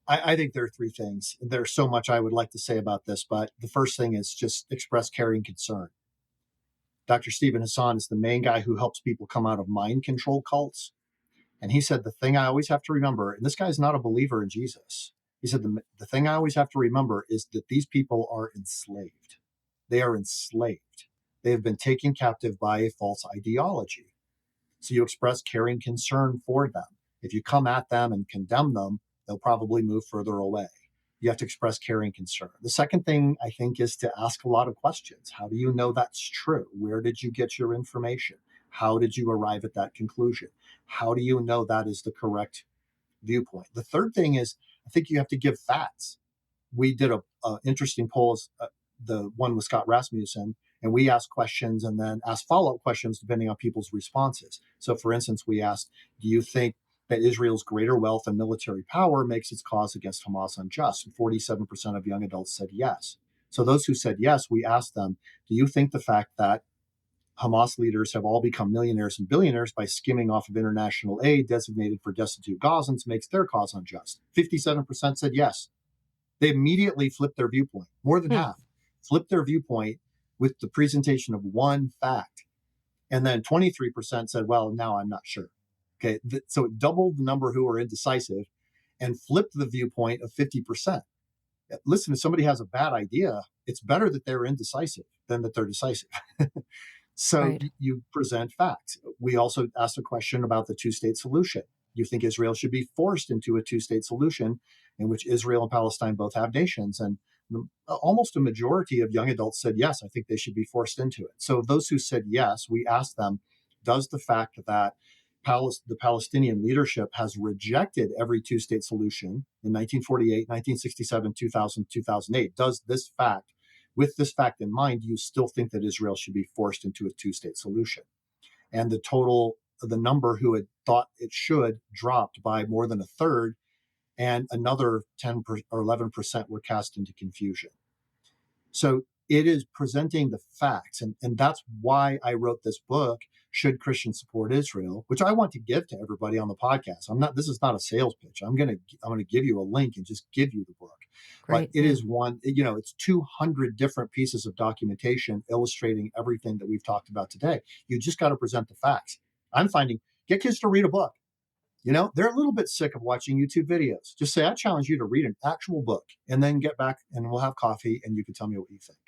I think there are three things. There's so much I would like to say about this, but the first thing is just express caring concern. Dr. Stephen Hassan is the main guy who helps people come out of mind control cults. And he said, the thing I always have to remember, and this guy's not a believer in Jesus. He said, the thing I always have to remember is that these people are enslaved. They are enslaved. They have been taken captive by a false ideology. So you express caring concern for them. If you come at them and condemn them, they'll probably move further away. You have to express caring concern. The second thing, I think, is to ask a lot of questions. How do you know that's true? Where did you get your information? How did you arrive at that conclusion? How do you know that is the correct viewpoint? The third thing is, I think you have to give facts. We did a interesting poll, the one with Scott Rasmussen, and we asked questions and then asked follow-up questions depending on people's responses. So, for instance, we asked, do you think that Israel's greater wealth and military power makes its cause against Hamas unjust? And 47% of young adults said yes. So those who said yes, we asked them, do you think the fact that Hamas leaders have all become millionaires and billionaires by skimming off of international aid designated for destitute Gazans makes their cause unjust? 57% said yes. They immediately flipped their viewpoint. More than half flipped their viewpoint with the presentation of one fact. And then 23% said, well, now I'm not sure. Okay. So it doubled the number who are indecisive and flipped the viewpoint of 50%. Listen, if somebody has a bad idea, it's better that they're indecisive than that they're decisive. So Right. you present facts. We also asked a question about the two-state solution. You think Israel should be forced into a two-state solution in which Israel and Palestine both have nations? And almost a majority of young adults said, yes, I think they should be forced into it. So those who said yes, we asked them, does the fact that the Palestinian leadership has rejected every two-state solution in 1948, 1967, 2000, 2008, does this fact, with this fact in mind, do you still think that Israel should be forced into a two-state solution? And the number who had thought it should dropped by more than a third, and another 10 or 11% were cast into confusion. So it is presenting the facts. And that's why I wrote this book, Should Christians Support Israel, which I want to give to everybody on the podcast. This is not a sales pitch. I'm going to give you a link and just give you the book. But Great. it Yeah. is it's 200 different pieces of documentation illustrating everything that we've talked about today. You just got to present the facts. I'm finding, get kids to read a book. They're a little bit sick of watching YouTube videos. Just say, I challenge you to read an actual book and then get back and we'll have coffee and you can tell me what you think.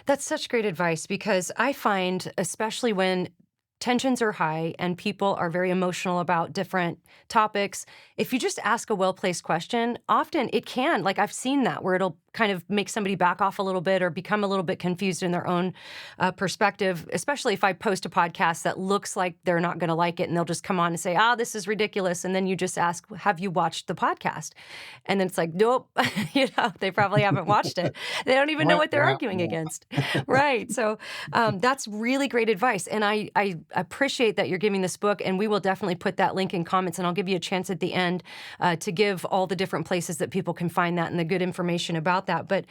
That's such great advice because I find, especially when tensions are high and people are very emotional about different topics, if you just ask a well-placed question, often it can, like I've seen that where it'll kind of make somebody back off a little bit or become a little bit confused in their own perspective, especially if I post a podcast that looks like they're not going to like it and they'll just come on and say, this is ridiculous. And then you just ask, have you watched the podcast? And then it's like, nope, they probably haven't watched it. They don't even know Wah, what they're wah, arguing wah. against. Right. So that's really great advice. And I appreciate that you're giving this book, and we will definitely put that link in comments, and I'll give you a chance at the end to give all the different places that people can find that and the good information about that. But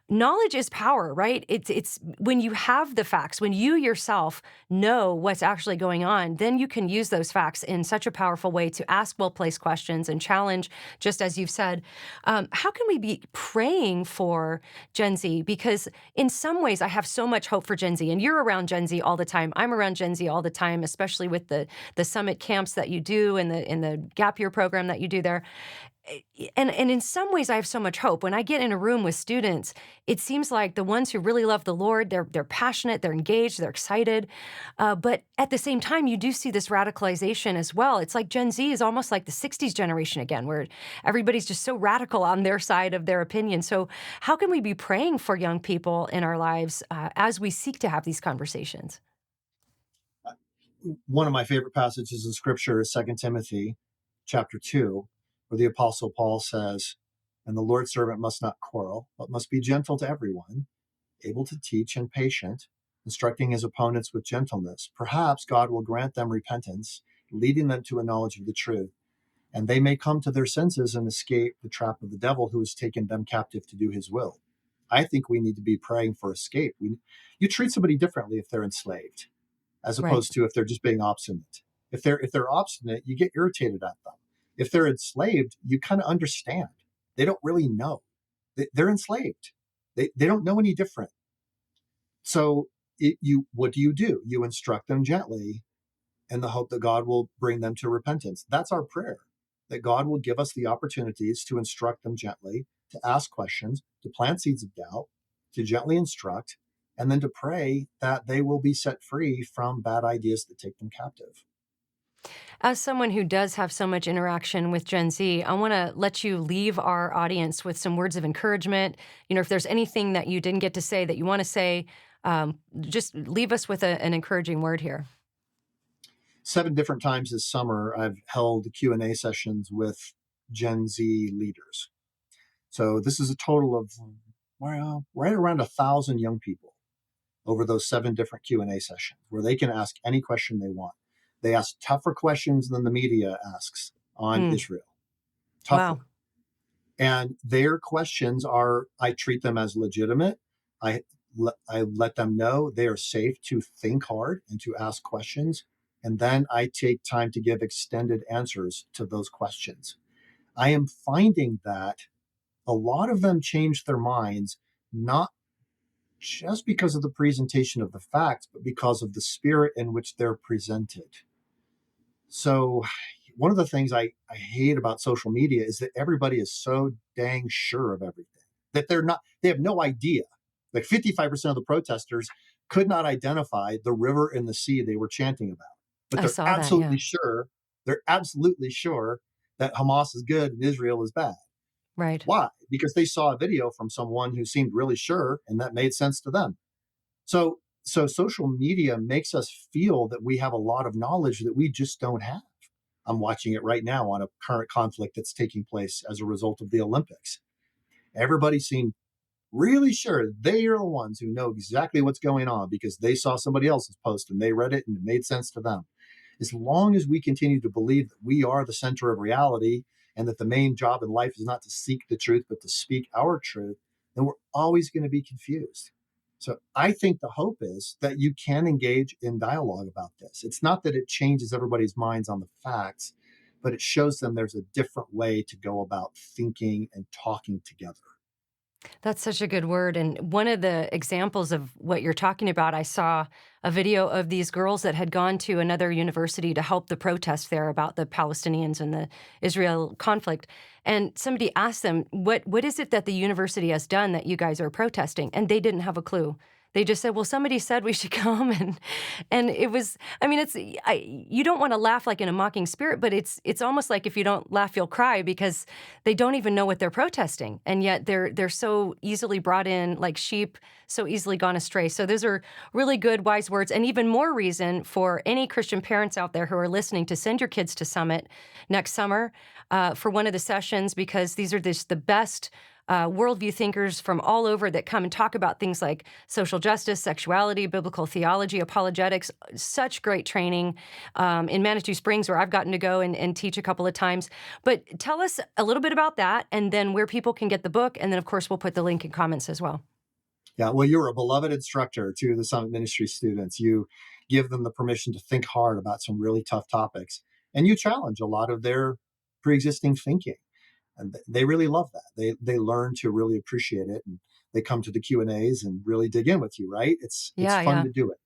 knowledge is power, right? It's when you have the facts, when you yourself know what's actually going on, then you can use those facts in such a powerful way to ask well-placed questions and challenge, just as you've said. How can we be praying for Gen Z? Because in some ways, I have so much hope for Gen Z, and you're around Gen Z all the time. I'm around Gen Z all the time, especially with the summit camps that you do and the gap year program that you do there. And in some ways, I have so much hope. When I get in a room with students, it seems like the ones who really love the Lord, they're passionate, they're engaged, they're excited. But at the same time, you do see this radicalization as well. It's like Gen Z is almost like the 60s generation again, where everybody's just so radical on their side of their opinion. So how can we be praying for young people in our lives as we seek to have these conversations? One of my favorite passages in scripture is 2 Timothy chapter 2, where the apostle Paul says, and the Lord's servant must not quarrel, but must be gentle to everyone, able to teach and patient, instructing his opponents with gentleness. Perhaps God will grant them repentance, leading them to a knowledge of the truth, and they may come to their senses and escape the trap of the devil who has taken them captive to do his will. I think we need to be praying for escape. You treat somebody differently if they're enslaved, as Right. opposed to if they're just being obstinate. If they're obstinate, you get irritated at them. If they're enslaved, you kind of understand. They don't really know. They're enslaved. They don't know any different. So what do? You instruct them gently in the hope that God will bring them to repentance. That's our prayer, that God will give us the opportunities to instruct them gently, to ask questions, to plant seeds of doubt, to gently instruct, and then to pray that they will be set free from bad ideas that take them captive. As someone who does have so much interaction with Gen Z, I want to let you leave our audience with some words of encouragement. If there's anything that you didn't get to say that you want to say, just leave us with an encouraging word here. 7 different times this summer, I've held Q&A sessions with Gen Z leaders. So this is a total of right around 1,000 young people over those 7 different Q&A sessions where they can ask any question they want. They ask tougher questions than the media asks on Hmm. Israel. Wow. Tougher. And their questions I treat them as legitimate. I, I let them know they are safe to think hard and to ask questions. And then I take time to give extended answers to those questions. I am finding that a lot of them change their minds, not just because of the presentation of the facts, but because of the spirit in which they're presented. So, one of the things I hate about social media is that everybody is so dang sure of everything that they have no idea. Like 55% of the protesters could not identify the river and the sea they were chanting about, but I they're saw that. absolutely Yeah. sure. They're absolutely sure that Hamas is good and Israel is bad. Right. Why? Because they saw a video from someone who seemed really sure and that made sense to them. So social media makes us feel that we have a lot of knowledge that we just don't have. I'm watching it right now on a current conflict that's taking place as a result of the Olympics. Everybody seemed really sure they are the ones who know exactly what's going on because they saw somebody else's post and they read it and it made sense to them. As long as we continue to believe that we are the center of reality and that the main job in life is not to seek the truth, but to speak our truth, then we're always going to be confused. So I think the hope is that you can engage in dialogue about this. It's not that it changes everybody's minds on the facts, but it shows them there's a different way to go about thinking and talking together. That's such a good word. And one of the examples of what you're talking about, I saw a video of these girls that had gone to another university to help the protest there about the Palestinians and the Israel conflict. And somebody asked them, what is it that the university has done that you guys are protesting? And they didn't have a clue. They just said, "Well, somebody said we should come," and it was. I mean, you don't want to laugh like in a mocking spirit, but it's almost like if you don't laugh, you'll cry because they don't even know what they're protesting, and yet they're so easily brought in like sheep, so easily gone astray. So those are really good, wise words, and even more reason for any Christian parents out there who are listening to send your kids to Summit next summer for one of the sessions, because these are just the best worldview thinkers from all over that come and talk about things like social justice, sexuality, biblical theology, apologetics. Such great training in Manitou Springs, where I've gotten to go and teach a couple of times. But tell us a little bit about that, and then where people can get the book. And then, of course, we'll put the link in comments as well. Yeah, well, you're a beloved instructor to the Summit Ministry students. You give them the permission to think hard about some really tough topics, and you challenge a lot of their pre-existing thinking. And they really love that. They learn to really appreciate it, and they come to the Q&As and really dig in with you, right? It's Yeah, fun yeah. to do it.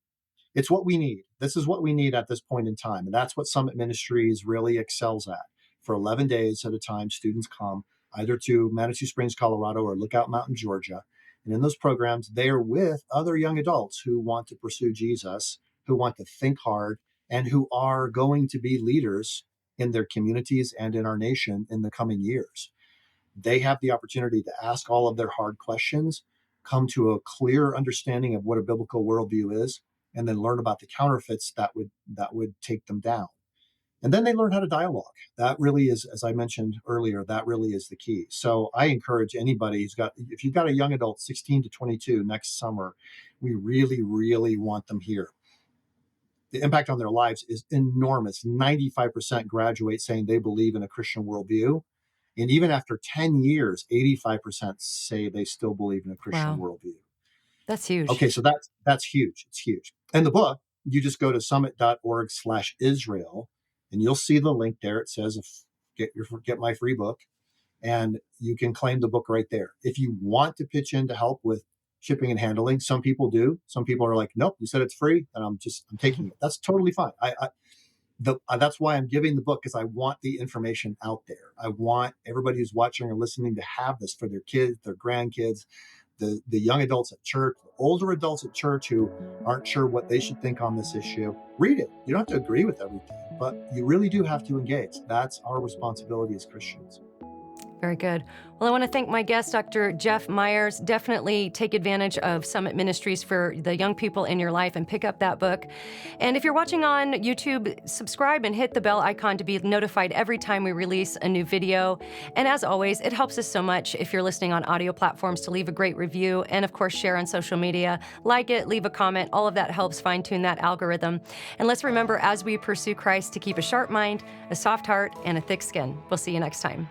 It's what we need. This is what we need at this point in time. And that's what Summit Ministries really excels at. For 11 days at a time, students come either to Manitou Springs, Colorado, or Lookout Mountain, Georgia. And in those programs, they are with other young adults who want to pursue Jesus, who want to think hard, and who are going to be leaders in their communities and in our nation in the coming years. They have the opportunity to ask all of their hard questions, come to a clear understanding of what a biblical worldview is, and then learn about the counterfeits that would take them down. And then they learn how to dialogue. That really is, as I mentioned earlier, that really is the key. So I encourage anybody if you've got a young adult, 16 to 22 next summer, we really, really want them here. The impact on their lives is enormous. 95% graduate saying they believe in a Christian worldview. And even after 10 years, 85% say they still believe in a Christian Wow, worldview. that's huge. Okay, so that's huge. It's huge. And the book, you just go to summit.org/Israel, and you'll see the link there. It says, get my free book, and you can claim the book right there. If you want to pitch in to help with shipping and handling, some people do. Some people are like, nope, you said it's free, and I'm taking it. That's totally fine. That's why I'm giving the book, because I want the information out there. I want everybody who's watching or listening to have this for their kids, their grandkids, the young adults at church, the older adults at church who aren't sure what they should think on this issue. Read it. You don't have to agree with everything, but you really do have to engage. That's our responsibility as Christians. Very good. Well, I want to thank my guest, Dr. Jeff Myers. Definitely take advantage of Summit Ministries for the young people in your life and pick up that book. And if you're watching on YouTube, subscribe and hit the bell icon to be notified every time we release a new video. And as always, it helps us so much if you're listening on audio platforms to leave a great review and, of course, share on social media. Like it, leave a comment. All of that helps fine-tune that algorithm. And let's remember, as we pursue Christ, to keep a sharp mind, a soft heart, and a thick skin. We'll see you next time.